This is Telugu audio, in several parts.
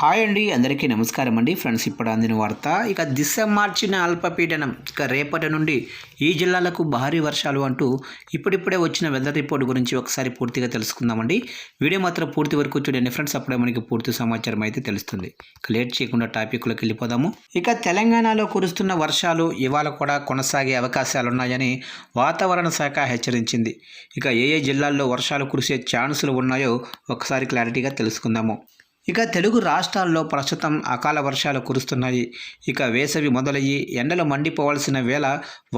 హాయ్ అండి, అందరికీ నమస్కారం అండి. ఫ్రెండ్స్, ఇప్పుడు అందిన వార్త. ఇక దిశ మార్చిన అల్పపీడనం ఇక రేపటి నుండి ఈ జిల్లాలకు భారీ వర్షాలు అంటూ ఇప్పుడిప్పుడే వచ్చిన వెదర్ రిపోర్ట్ గురించి ఒకసారి పూర్తిగా తెలుసుకుందామండి. వీడియో మాత్రం పూర్తి వరకు చూడండి ఫ్రెండ్స్, అప్పుడే మనకి పూర్తి సమాచారం అయితే తెలుస్తుంది. ఇక లేట్ చేయకుండా టాపిక్లోకి వెళ్ళిపోదాము. ఇక తెలంగాణలో కురుస్తున్న వర్షాలు ఇవాళ కూడా కొనసాగే అవకాశాలున్నాయని వాతావరణ శాఖ హెచ్చరించింది. ఇక ఏ జిల్లాల్లో వర్షాలు కురిసే ఛాన్సులు ఉన్నాయో ఒకసారి క్లారిటీగా తెలుసుకుందాము. ఇక తెలుగు రాష్ట్రాల్లో ప్రస్తుతం అకాల వర్షాలు కురుస్తున్నాయి. ఇక వేసవి మొదలయ్యి ఎండలు మండిపోవాల్సిన వేళ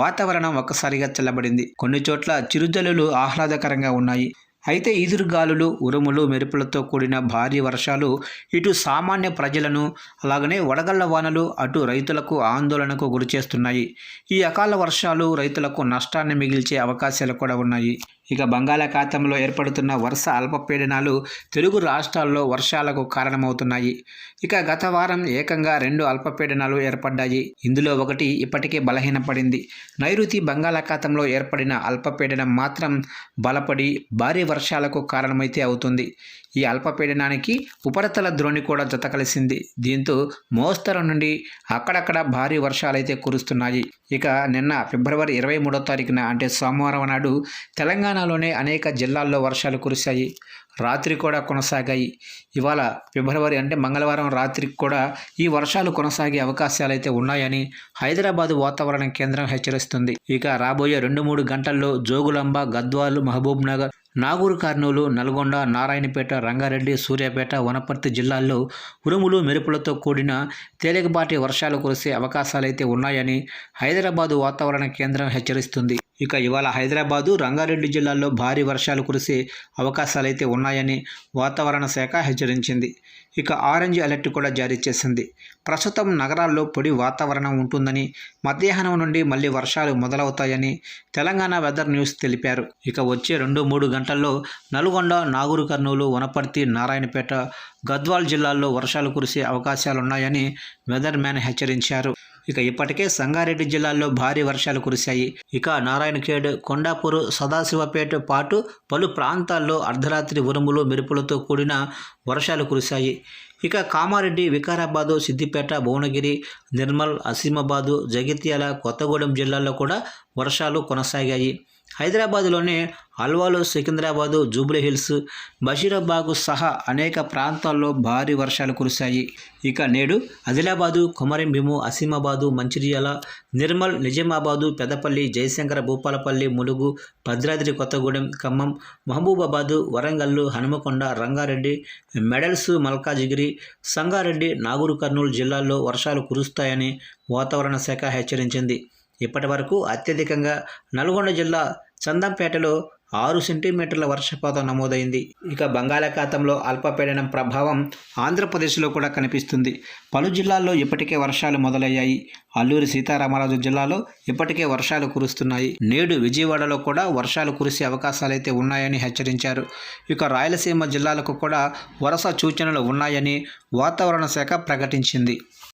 వాతావరణం ఒక్కసారిగా చల్లబడింది. కొన్ని చోట్ల చిరుజల్లులు ఆహ్లాదకరంగా ఉన్నాయి. అయితే ఈదురుగాలులు, ఉరుములు, మెరుపులతో కూడిన భారీ వర్షాలు ఇటు సామాన్య ప్రజలను, అలాగనే వడగళ్ల వానలు అటు రైతులకు ఆందోళనకు గురిచేస్తున్నాయి. ఈ అకాల వర్షాలు రైతులకు నష్టాన్ని మిగిల్చే అవకాశాలు కూడా ఉన్నాయి. ఇక బంగాళాఖాతంలో ఏర్పడుతున్న వరుస అల్పపీడనాలు తెలుగు రాష్ట్రాల్లో వర్షాలకు కారణమవుతున్నాయి. ఇక గత వారం ఏకంగా 2 అల్పపీడనాలు ఏర్పడ్డాయి. ఇందులో ఒకటి ఇప్పటికే బలహీనపడింది. నైరుతి బంగాళాఖాతంలో ఏర్పడిన అల్పపీడనం మాత్రం బలపడి భారీ వర్షాలకు కారణమైతే అవుతుంది. ఈ అల్పపీడనానికి ఉపరితల ద్రోణి కూడా జత కలిసింది. దీంతో మోస్తరు నుండి అక్కడక్కడ భారీ వర్షాలైతే కురుస్తున్నాయి. ఇక నిన్న ఫిబ్రవరి 23వ తారీఖున అంటే సోమవారం నాడు తెలంగాణలోనే అనేక జిల్లాల్లో వర్షాలు కురిశాయి. రాత్రి కూడా కొనసాగాయి. ఇవాళ ఫిబ్రవరి అంటే మంగళవారం రాత్రికి కూడా ఈ వర్షాలు కొనసాగే అవకాశాలు అయితే ఉన్నాయని హైదరాబాద్ వాతావరణ కేంద్రం హెచ్చరిస్తుంది. ఇక రాబోయే 2-3 గంటల్లో జోగులాంబ, గద్వాల్, మహబూబ్ నగర్, నాగూర్ కర్నూలు, నల్గొండ, నారాయణపేట, రంగారెడ్డి, సూర్యాపేట, వనపర్తి జిల్లాల్లో ఉరుములు, మెరుపులతో కూడిన తేలికపాటి వర్షాలు కురిసే అవకాశాలైతే ఉన్నాయని హైదరాబాదు వాతావరణ కేంద్రం హెచ్చరిస్తుంది. ఇక ఇవాళ హైదరాబాదు, రంగారెడ్డి జిల్లాల్లో భారీ వర్షాలు కురిసే అవకాశాలైతే ఉన్నాయని వాతావరణ శాఖ హెచ్చరించింది. ఇక ఆరెంజ్ అలర్ట్ కూడా జారీ చేసింది. ప్రస్తుతం నగరాల్లో పొడి వాతావరణం ఉంటుందని, మధ్యాహ్నం నుండి మళ్ళీ వర్షాలు మొదలవుతాయని తెలంగాణ వెదర్ న్యూస్ తెలిపారు. ఇక వచ్చే 2-3 గంటల్లో నల్గొండ, నాగూర్ కర్నూలు, వనపర్తి, నారాయణపేట, గద్వాల్ జిల్లాల్లో వర్షాలు కురిసే అవకాశాలున్నాయని వెదర్ మ్యాన్ హెచ్చరించారు. ఇక ఇప్పటికే సంగారెడ్డి జిల్లాల్లో భారీ వర్షాలు కురిశాయి. ఇక నారాయణఖేడ్, కొండాపూర్, సదాశివపేట పాటు పలు ప్రాంతాల్లో అర్ధరాత్రి ఉరుములు, మెరుపులతో కూడిన వర్షాలు కురిశాయి. ఇక కామారెడ్డి, వికారాబాదు, సిద్దిపేట, భువనగిరి, నిర్మల్, ఆసిమాబాదు, జగిత్యాల, కొత్తగూడెం జిల్లాల్లో కూడా వర్షాలు కొనసాగాయి. హైదరాబాదులోనే అల్వాలు, సికింద్రాబాదు, జూబ్లీహిల్స్, బషీరాబాగు సహా అనేక ప్రాంతాల్లో భారీ వర్షాలు కురిశాయి. ఇక నేడు ఆదిలాబాదు, కొమరంభీము, ఆసిమాబాదు, మంచిర్యాల, నిర్మల్, నిజామాబాదు, పెద్దపల్లి, జయశంకర, భూపాలపల్లి, ములుగు, భద్రాద్రి కొత్తగూడెం, ఖమ్మం, మహబూబాబాదు, వరంగల్లు, హనుమకొండ, రంగారెడ్డి, మెడల్స్, మల్కాజిగిరి, సంగారెడ్డి, నాగూర్ కర్నూలు జిల్లాల్లో వర్షాలు కురుస్తాయని వాతావరణ శాఖ హెచ్చరించింది. ఇప్పటి వరకు అత్యధికంగా నల్గొండ జిల్లా చందంపేటలో 6 సెంటీమీటర్ల వర్షపాతం నమోదైంది. ఇక బంగాళాఖాతంలో అల్పపీడనం ప్రభావం ఆంధ్రప్రదేశ్లో కూడా కనిపిస్తుంది. పలు జిల్లాల్లో ఇప్పటికే వర్షాలు మొదలయ్యాయి. అల్లూరి సీతారామరాజు జిల్లాలో ఇప్పటికే వర్షాలు కురుస్తున్నాయి. నేడు విజయవాడలో కూడా వర్షాలు కురిసే అవకాశాలైతే ఉన్నాయని హెచ్చరించారు. ఇక రాయలసీమ జిల్లాలకు కూడా వరుస సూచనలు ఉన్నాయని వాతావరణ శాఖ ప్రకటించింది.